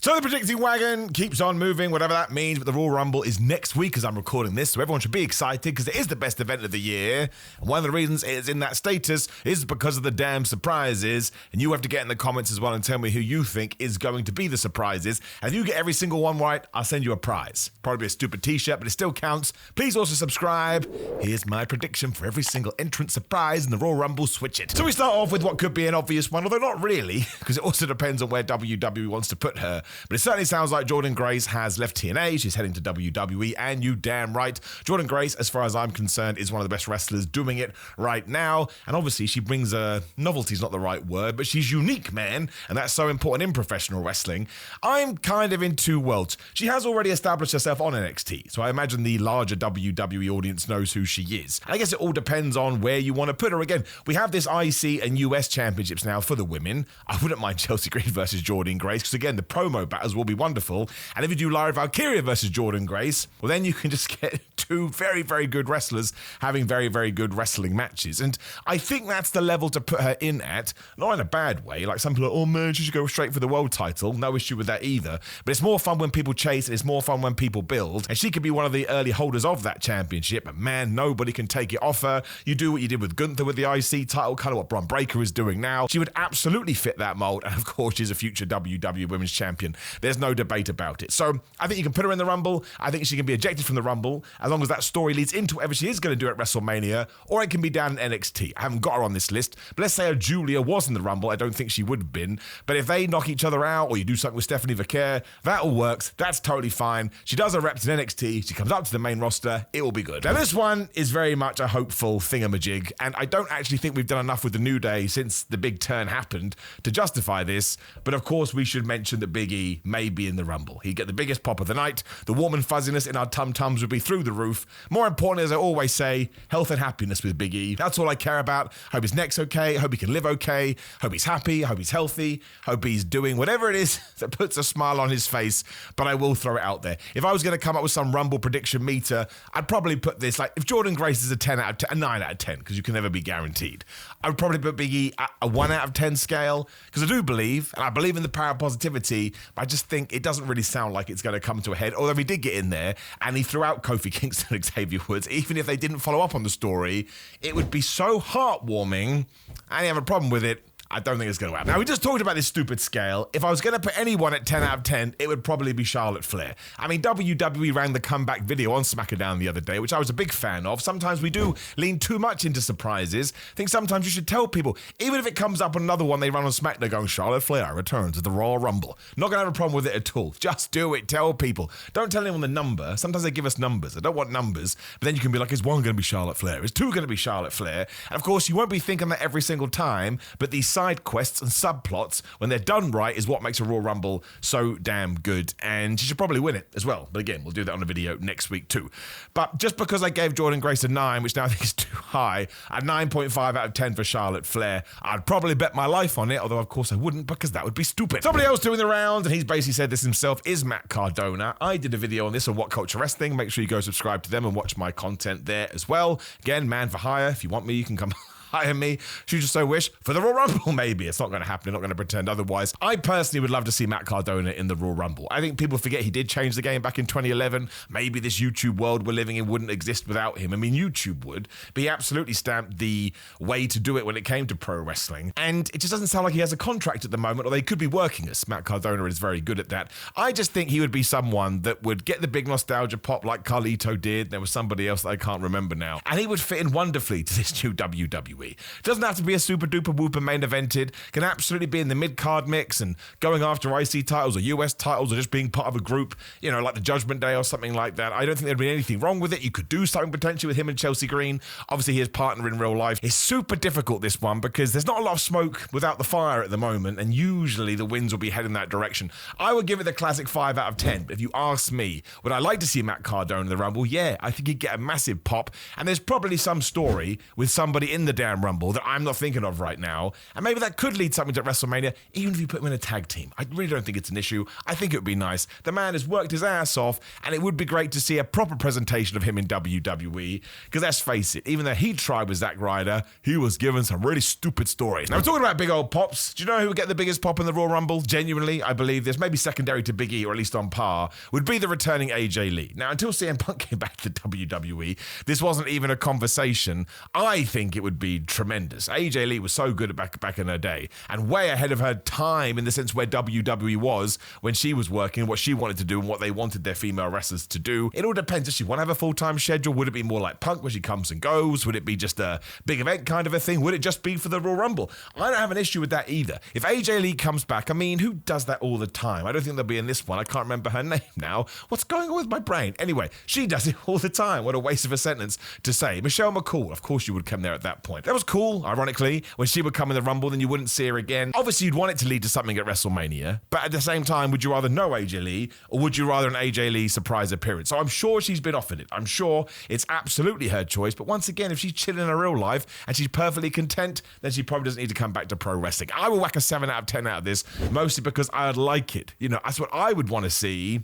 So the predicting wagon keeps on moving, whatever that means, but the Royal Rumble is next week as I'm recording this, so everyone should be excited because it is the best event of the year. And one of the reasons it is in that status is because of the damn surprises, and you have to get in the comments as well and tell me who you think is going to be the surprises. And if you get every single one right, I'll send you a prize. Probably a stupid t-shirt, but it still counts. Please also subscribe. Here's my prediction for every single entrant surprise in the Royal Rumble. Switch it. So we start off with what could be an obvious one, although not really, because it also depends on where WWE wants to put her. But it certainly sounds like Jordynne Grace has left TNA. She's heading to WWE, and you damn right. Jordynne Grace, as far as I'm concerned, is one of the best wrestlers doing it right now. And obviously, she brings a novelty's not the right word, but she's unique, man. And that's so important in professional wrestling. I'm kind of in two worlds. She has already established herself on NXT, so I imagine the larger WWE audience knows who she is. And I guess it all depends on where you want to put her. Again, we have this IC and US championships now for the women. I wouldn't mind Chelsea Green versus Jordynne Grace, because again, the promo battles will be wonderful. And if you do Lyra Valkyria versus Jordynne Grace, well, then you can just get two very, very good wrestlers having very, very good wrestling matches. And I think that's the level to put her in at, not in a bad way. Like some people are like, oh man, she should go straight for the world title. No issue with that either. But it's more fun when people chase, and it's more fun when people build. And she could be one of the early holders of that championship, but man, nobody can take it off her. You do what you did with Gunther with the IC title, kind of what Bron Breakker is doing now. She would absolutely fit that mold. And of course, she's a future WWE Women's Champion. There's no debate about it. So I think you can put her in the Rumble. I think she can be ejected from the Rumble as long as that story leads into whatever she is going to do at WrestleMania, or it can be down in NXT. I haven't got her on this list, but let's say a Julia was in the Rumble. I don't think she would have been, but if they knock each other out, or you do something with Stephanie Vaquer, that all works. That's totally fine. She does her reps in NXT. She comes up to the main roster. It will be good. Now this one is very much a hopeful thingamajig, and I don't actually think we've done enough with the New Day since the big turn happened to justify this, but of course we should mention that Big E may be in the Rumble. He'd get the biggest pop of the night. The warm and fuzziness in our tum-tums would be through the roof. More importantly, as I always say, health and happiness with Big E. That's all I care about. Hope his neck's okay. Hope he can live okay. Hope he's happy. Hope he's healthy. Hope he's doing whatever it is that puts a smile on his face. But I will throw it out there. If I was going to come up with some Rumble prediction meter, I'd probably put this, like, if Jordynne Grace is a 10 out of 10, a 9 out of 10, because you can never be guaranteed. I would probably put Big E at a 1 out of 10 scale, because I do believe, and I believe in the power of positivity, but I just think it doesn't really sound like it's going to come to a head. Although if he did get in there and he threw out Kofi Kingston and Xavier Woods, even if they didn't follow up on the story, it would be so heartwarming. I didn't have a problem with it. I don't think it's going to happen. Now, we just talked about this stupid scale. If I was going to put anyone at 10 out of 10, it would probably be Charlotte Flair. I mean, WWE ran the comeback video on SmackDown the other day, which I was a big fan of. Sometimes we do lean too much into surprises. I think sometimes you should tell people, even if it comes up on another one they run on SmackDown going, Charlotte Flair returns to the Royal Rumble. Not going to have a problem with it at all. Just do it. Tell people. Don't tell anyone the number. Sometimes they give us numbers. I don't want numbers. But then you can be like, is one going to be Charlotte Flair? Is two going to be Charlotte Flair? And of course, you won't be thinking that every single time, but these side quests and subplots, when they're done right, is what makes a Royal Rumble so damn good. And she should probably win it as well. But again, we'll do that on a video next week too. But just because I gave Jordynne Grace a 9, which now I think is too high, a 9.5 out of 10 for Charlotte Flair, I'd probably bet my life on it, although of course I wouldn't, because that would be stupid. Somebody else doing the rounds, and he's basically said this himself, is Matt Cardona. I did a video on this on What Culture Wrestling. Make sure you go subscribe to them and watch my content there as well. Again, man for hire. If you want me, you can come hire me, should you just so wish, for the Royal Rumble maybe. It's not going to happen. I'm not going to pretend otherwise. I personally would love to see Matt Cardona in the Royal Rumble. I think people forget he did change the game back in 2011. Maybe this YouTube world we're living in wouldn't exist without him. I mean, YouTube would, but he absolutely stamped the way to do it when it came to pro wrestling. And it just doesn't sound like he has a contract at the moment, or they could be working us. Matt Cardona is very good at that. I just think he would be someone that would get the big nostalgia pop like Carlito did. There was somebody else that I can't remember now. And he would fit in wonderfully to this new WWE. Doesn't have to be a super duper whooper main evented. Can absolutely be in the mid-card mix and going after IC titles or US titles or just being part of a group, you know, like the Judgment Day or something like that. I don't think there'd be anything wrong with it. You could do something potentially with him and Chelsea Green. Obviously, his partner in real life. It's super difficult, this one, because there's not a lot of smoke without the fire at the moment, and usually the winds will be heading that direction. I would give it the classic 5 out of 10. But if you ask me, would I like to see Matt Cardona in the Rumble? Yeah, I think he'd get a massive pop, and there's probably some story with somebody in the damn damn Rumble that I'm not thinking of right now. And maybe that could lead something to WrestleMania, even if you put him in a tag team. I really don't think it's an issue. I think it would be nice. The man has worked his ass off, and it would be great to see a proper presentation of him in WWE. Because let's face it, even though he tried with Zack Ryder, he was given some really stupid stories. Now, we're talking about big old pops. Do you know who would get the biggest pop in the Royal Rumble? Genuinely, I believe this, maybe secondary to Big E, or at least on par, would be the returning AJ Lee. Now, until CM Punk came back to WWE, this wasn't even a conversation. I think it would be tremendous. AJ Lee was so good at back in her day, and way ahead of her time in the sense where WWE was when she was working, what she wanted to do and what they wanted their female wrestlers to do. It all depends. Does she want to have a full-time schedule? Would it be more like Punk where she comes and goes? Would it be just a big event kind of a thing? Would it just be for the Royal Rumble? I don't have an issue with that either. If AJ Lee comes back, I mean, who does that all the time? I don't think they'll be in this one. I can't remember her name now. What's going on with my brain? Anyway, she does it all the time. What a waste of a sentence to say. Michelle McCool, of course you would come there at that point. That was cool, ironically. When she would come in the Rumble, then you wouldn't see her again. Obviously, you'd want it to lead to something at WrestleMania, but at the same time, would you rather know AJ Lee, or would you rather an AJ Lee surprise appearance? So I'm sure she's been offered it. I'm sure it's absolutely her choice, but once again, if she's chilling in her real life and she's perfectly content, then she probably doesn't need to come back to pro wrestling. I will whack a 7 out of 10 out of this, mostly because I'd like it. You know, that's what I would want to see.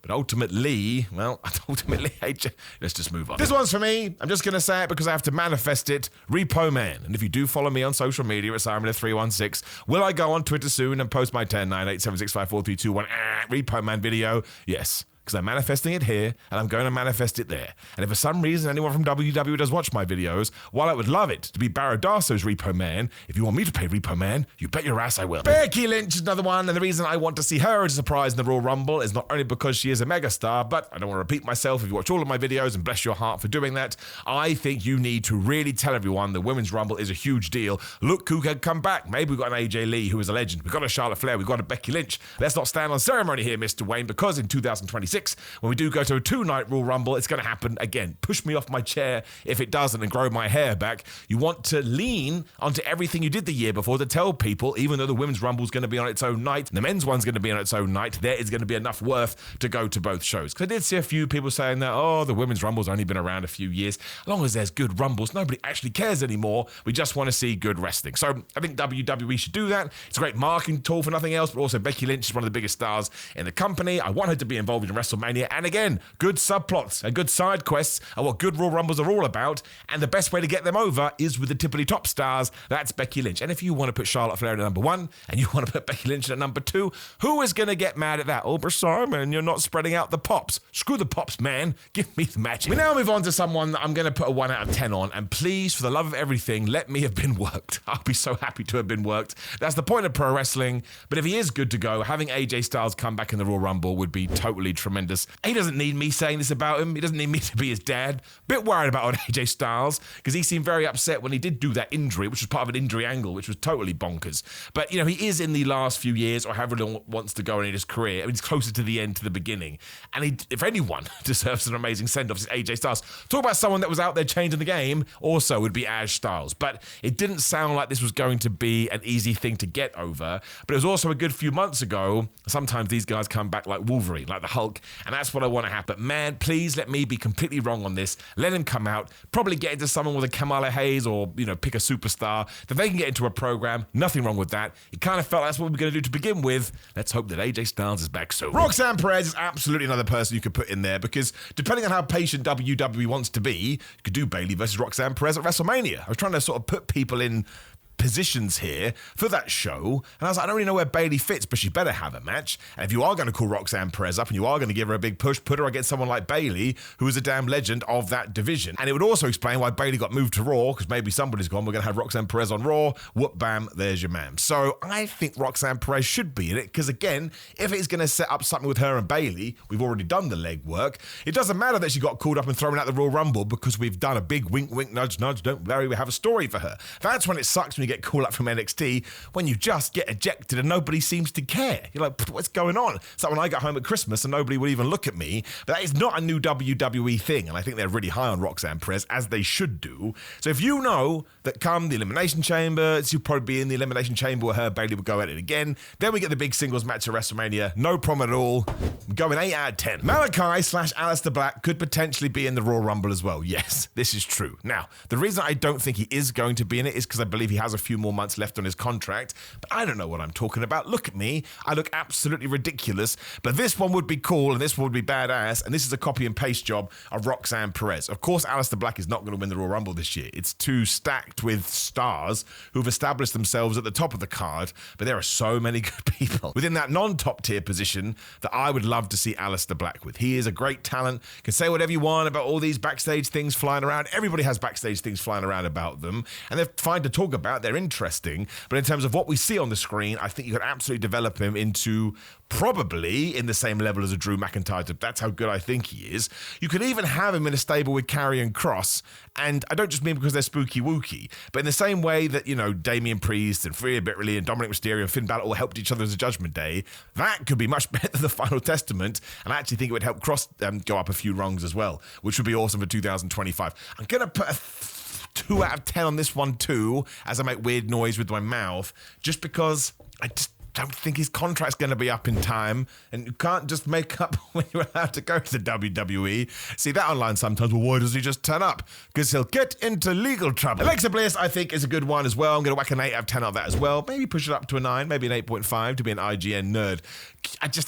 But ultimately, AJ, let's just move on. This one's for me. I'm just going to say it because I have to manifest it. Repo Man. And if you do follow me on social media at simonmiller316, will I go on Twitter soon and post my 1098765432 Repo Man video? Yes. Because I'm manifesting it here, and I'm going to manifest it there. And if for some reason anyone from WW does watch my videos, while I would love it to be Barra Darso's Repo Man, if you want me to pay Repo Man, you bet your ass I will. Becky Lynch is another one, and the reason I want to see her as a surprise in the Royal Rumble is not only because she is a megastar, but I don't want to repeat myself. If you watch all of my videos, and bless your heart for doing that, I think you need to really tell everyone the Women's Rumble is a huge deal. Look who can come back. Maybe we've got an AJ Lee, who is a legend. We've got a Charlotte Flair. We've got a Becky Lynch. Let's not stand on ceremony here, Mr. Wayne, because in 2026, when we do go to a 2-night Royal Rumble, it's going to happen again. Push me off my chair if it doesn't and grow my hair back. You want to lean onto everything you did the year before to tell people, even though the Women's Rumble is going to be on its own night, and the Men's one's going to be on its own night, there is going to be enough worth to go to both shows. Because I did see a few people saying that, oh, the Women's Rumble's only been around a few years. As long as there's good Rumbles, nobody actually cares anymore. We just want to see good wrestling. So I think WWE should do that. It's a great marketing tool for nothing else, but also Becky Lynch is one of the biggest stars in the company. I want her to be involved in WrestleMania. And again, good subplots and good side quests are what good Royal Rumbles are all about, and the best way to get them over is with the tippity top stars. That's Becky Lynch. And if you want to put Charlotte Flair at number 1 and you want to put Becky Lynch at number 2, who is going to get mad at that? Oh, but Simon, you're not spreading out the pops. Screw the pops, man. Give me the magic. We now move on to someone that I'm going to put a 1 out of 10 on, and please, for the love of everything, let me have been worked. I'll be so happy to have been worked. That's the point of pro wrestling. But if he is good to go, having AJ Styles come back in the Royal Rumble would be totally tremendous. He doesn't need me saying this about him. He doesn't need me to be his dad. Bit worried about old AJ Styles because he seemed very upset when he did do that injury, which was part of an injury angle, which was totally bonkers. But, you know, he is in the last few years, or however long wants to go in his career. I mean, he's closer to the end to the beginning. And he, if anyone deserves an amazing send-off, it's AJ Styles. Talk about someone that was out there changing the game, also would be AJ Styles. But it didn't sound like this was going to be an easy thing to get over. But it was also a good few months ago. Sometimes these guys come back like Wolverine, like the Hulk, and that's what I want to happen. But man, please let me be completely wrong on this. Let him come out, probably get into someone with a Kamala Hayes, or, you know, pick a superstar that they can get into a program. Nothing wrong with that. It kind of felt like that's what we were going to do to begin with. Let's hope that AJ Styles is back soon. Roxanne Perez is absolutely another person you could put in there, because depending on how patient WWE wants to be, you could do Bayley versus Roxanne Perez at WrestleMania. I was trying to sort of put people in positions here for that show, and I was like, I don't really know where Bayley fits, but she better have a match. And if you are going to call Roxanne Perez up and you are going to give her a big push, put her against someone like Bayley, who is a damn legend of that division. And it would also explain why Bayley got moved to Raw, because maybe somebody's gone, we're going to have Roxanne Perez on Raw, whoop bam, there's your man. So I think Roxanne Perez should be in it, because again, if it's going to set up something with her and Bayley, we've already done the legwork. It doesn't matter that she got called up and thrown out the Royal Rumble, because we've done a big wink wink nudge nudge, don't worry, we have a story for her. That's when it sucks when you get call up from NXT when you just get ejected and nobody seems to care. You're like, what's going on? It's like when I got home at Christmas and nobody would even look at me. But that is not a new WWE thing, and I think they're really high on Roxanne Perez, as they should do. So if you know that come the Elimination Chamber, you'll probably be in the Elimination Chamber where her Bayley will go at it again. Then we get the big singles match at WrestleMania. No problem at all. I'm going 8 out of 10. Malachi/Aleister Black could potentially be in the Royal Rumble as well. Yes, this is true. Now, the reason I don't think he is going to be in it is because I believe he has a few more months left on his contract. But I don't know what I'm talking about. Look at me. I look absolutely ridiculous. But this one would be cool and this one would be badass. And this is a copy and paste job of Roxanne Perez. Of course, Aleister Black is not going to win the Royal Rumble this year. It's too stacked with stars who've established themselves at the top of the card. But there are so many good people within that non-top tier position that I would love to see Aleister Black with. He is a great talent. You can say whatever you want about all these backstage things flying around. Everybody has backstage things flying around about them, and they're fine to talk about. They're interesting. But in terms of what we see on the screen, I think you could absolutely develop him into probably in the same level as a Drew McIntyre. That's how good I think he is. You could even have him in a stable with Karrion Kross, and I don't just mean because they're spooky wooky, but in the same way that, you know, Damian Priest and Rhea Ripley and Dominic Mysterio and Finn Balor all helped each other as a Judgment Day, that could be much better than the Final Testament, and I actually think it would help Kross go up a few rungs as well, which would be awesome for 2025. I'm going to put a 2 out of 10 on this one too, as I make weird noise with my mouth, just because I just don't think his contract's going to be up in time, and you can't just make up when you're allowed to go to the WWE. See that online sometimes. Well, why does he just turn up? Because he'll get into legal trouble. Alexa Bliss, I think, is a good one as well. I'm going to whack an 8 out of 10 on that as well. Maybe push it up to a 9, maybe an 8.5 to be an IGN nerd.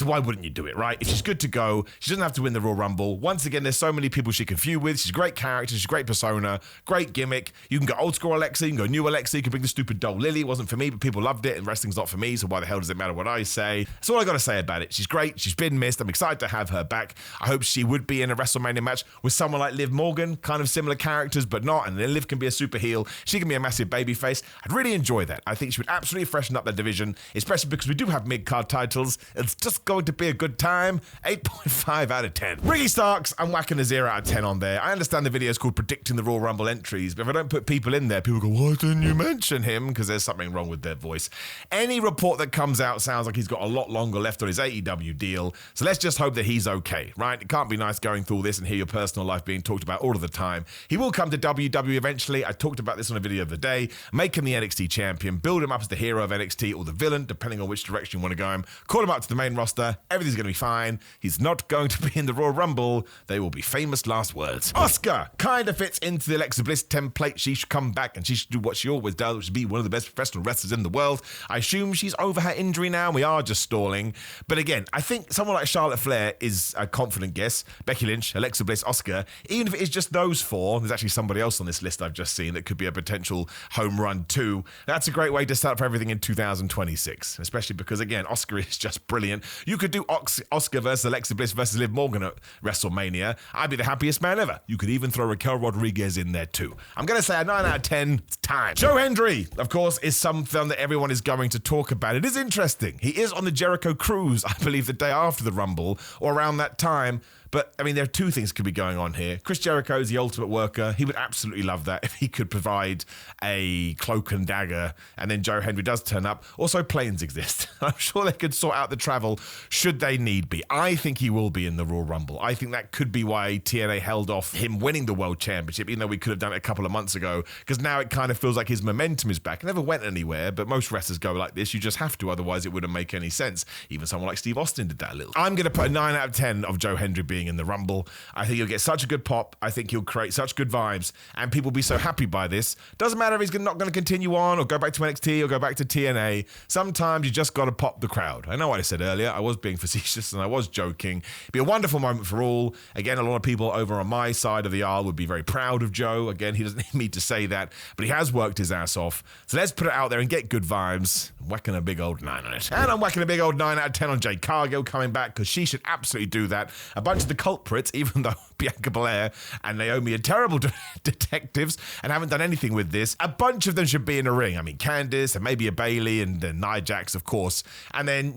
Why wouldn't you do it, right? If she's good to go, she doesn't have to win the Royal Rumble. Once again, there's so many people she can feud with. She's a great character, she's a great persona, great gimmick. You can go old school Alexa, you can go new Alexa, you can bring the stupid doll Lily. It wasn't for me, but people loved it, and wrestling's not for me, so why the hell does it matter what I say? That's all I got to say about it. She's great, she's been missed, I'm excited to have her back. I hope she would be in a WrestleMania match with someone like Liv Morgan, kind of similar characters, but not, and then Liv can be a super heel, she can be a massive babyface. I'd really enjoy that. I think she would absolutely freshen up the division, especially because we do have mid-card titles. It's just going to be a good time. 8.5 out of 10. Ricky Starks, I'm whacking a 0 out of 10 on there. I understand the video is called Predicting the Royal Rumble Entries, but if I don't put people in there, people go, why didn't you mention him? Because there's something wrong with their voice. Any report that comes out sounds like he's got a lot longer left on his AEW deal, so let's just hope that he's okay, right? It can't be nice going through all this and hear your personal life being talked about all of the time. He will come to WWE eventually. I talked about this on a video the other day. Make him the NXT champion, build him up as the hero of NXT or the villain, depending on which direction you want to go him. Call him up to the main roster. Everything's going to be fine. He's not going to be in the Royal Rumble. They will be famous last words. Asuka kind of fits into the Alexa Bliss template. She should come back and she should do what she always does, which is be one of the best professional wrestlers in the world. I assume she's over her injury now and we are just stalling. But again, I think someone like Charlotte Flair is a confident guess. Becky Lynch, Alexa Bliss, Asuka. Even if it is just those four, there's actually somebody else on this list I've just seen that could be a potential home run too. That's a great way to start for everything in 2026, especially because, again, Asuka is just brilliant. You could do Asuka versus Alexa Bliss versus Liv Morgan at WrestleMania. I'd be the happiest man ever. You could even throw Raquel Rodriguez in there too. I'm going to say a 9 out of 10. It's time. Joe Hendry, of course, is something that everyone is going to talk about. It is interesting. He is on the Jericho cruise, I believe, the day after the Rumble or around that time. But, I mean, there are two things could be going on here. Chris Jericho is the ultimate worker. He would absolutely love that if he could provide a cloak and dagger, and then Joe Hendry does turn up. Also, planes exist. I'm sure they could sort out the travel should they need be. I think he will be in the Royal Rumble. I think that could be why TNA held off him winning the World Championship, even though we could have done it a couple of months ago, because now it kind of feels like his momentum is back. It never went anywhere, but most wrestlers go like this. You just have to, otherwise it wouldn't make any sense. Even someone like Steve Austin did that a little. I'm going to put a 9 out of 10 of Joe Hendry being in the Rumble. I think he'll get such a good pop. I think he'll create such good vibes, and people will be so happy by this. Doesn't matter if he's not going to continue on or go back to NXT or go back to TNA. Sometimes you just got to pop the crowd. I know what I said earlier. I was being facetious and I was joking. It'd be a wonderful moment for all. Again, a lot of people over on my side of the aisle would be very proud of Joe. Again, he doesn't need me to say that, but he has worked his ass off. So let's put it out there and get good vibes. I'm whacking a big old 9 on it. And I'm whacking a big old 9 out of 10 on Jade Cargill coming back, because she should absolutely do that. A bunch of the culprits, even though Bianca Belair and Naomi are terrible detectives and haven't done anything with this. A bunch of them should be in a ring. I mean, Candice and maybe a Bayley and Nia Jax, of course. And then,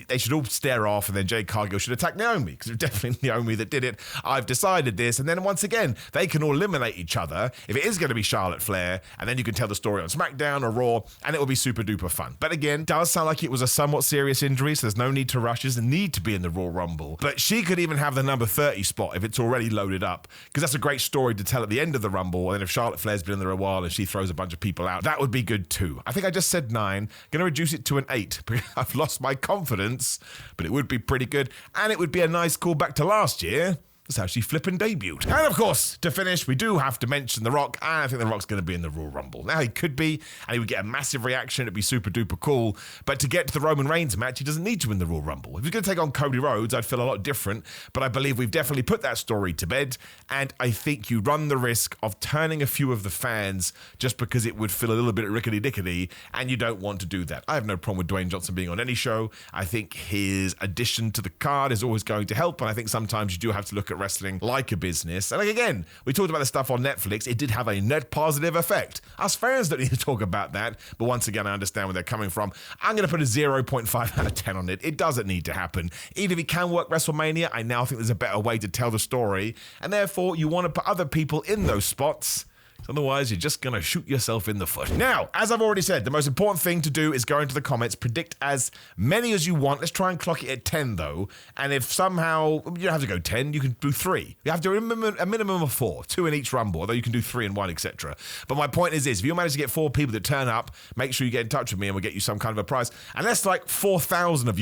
they should all stare off, and then Jade Cargill should attack Naomi, because it's definitely Naomi that did it. I've decided this. And then once again, they can all eliminate each other if it is going to be Charlotte Flair, and then you can tell the story on SmackDown or Raw, and it will be super duper fun. But again, does sound like it was a somewhat serious injury, so there's no need to rush. There's a need to be in the Royal Rumble. But she could even have the number 30 spot if it's already loaded up, because that's a great story to tell at the end of the Rumble. And then if Charlotte Flair's been in there a while and she throws a bunch of people out, that would be good too. I think I just said 9. Going to reduce it to an 8 because I've lost my confidence, but it would be pretty good. And it would be a nice callback to last year. That's how she flippin' debuted. And of course, to finish, we do have to mention The Rock, and I think The Rock's going to be in the Royal Rumble. Now, he could be, and he would get a massive reaction. It'd be super duper cool. But to get to the Roman Reigns match, he doesn't need to win the Royal Rumble. If he's going to take on Cody Rhodes, I'd feel a lot different. But I believe we've definitely put that story to bed, and I think you run the risk of turning a few of the fans just because it would feel a little bit rickety-dickety, and you don't want to do that. I have no problem with Dwayne Johnson being on any show. I think his addition to the card is always going to help, and I think sometimes you do have to look at wrestling like a business. And again, we talked about the stuff on Netflix. It did have a net positive effect. Us fans don't need to talk about that, but once again, I understand where they're coming from. I'm going to put a 0.5 out of 10 on it. It doesn't need to happen. Even if it can work WrestleMania, I now think there's a better way to tell the story, and therefore you want to put other people in those spots. Otherwise, you're just going to shoot yourself in the foot. Now, as I've already said, the most important thing to do is go into the comments, predict as many as you want. Let's try and clock it at 10, though. And if somehow, you don't have to go 10, you can do 3. You have to do a minimum of 4, 2 in each Rumble, although you can do 3 in one, etc. But my point is this, if you manage to get 4 people that turn up, make sure you get in touch with me and we'll get you some kind of a prize. Unless like 4,000 of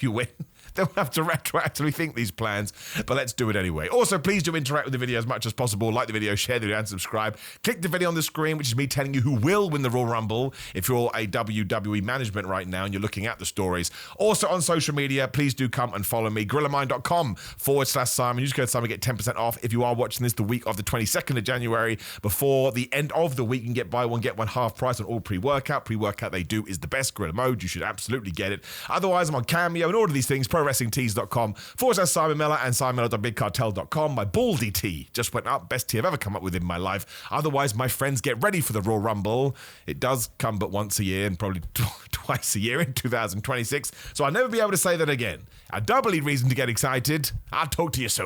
you win. Don't have to retroactively think these plans, but let's do it anyway. Also, please do interact with the video as much as possible. Like the video, share the video, and subscribe. Click the video on the screen, which is me telling you who will win the Royal Rumble if you're a WWE management right now and you're looking at the stories. Also on social media, please do come and follow me. GorillaMind.com/Simon. Use code Simon, get 10% off. If you are watching this the week of the 22nd of January, before the end of the week, you can get buy one, get one half price on all pre-workout. Pre-workout they do is the best. Gorilla Mode, you should absolutely get it. Otherwise, I'm on Cameo and all of these things. ProWrestlingTees.com/Simon Miller and SimonMiller.BigCartel.com. My baldy tee just went up. Best tee I've ever come up with in my life. Otherwise, my friends, get ready for the Royal Rumble. It does come but once a year and probably twice a year in 2026. So I'll never be able to say that again. A doubly reason to get excited. I'll talk to you soon.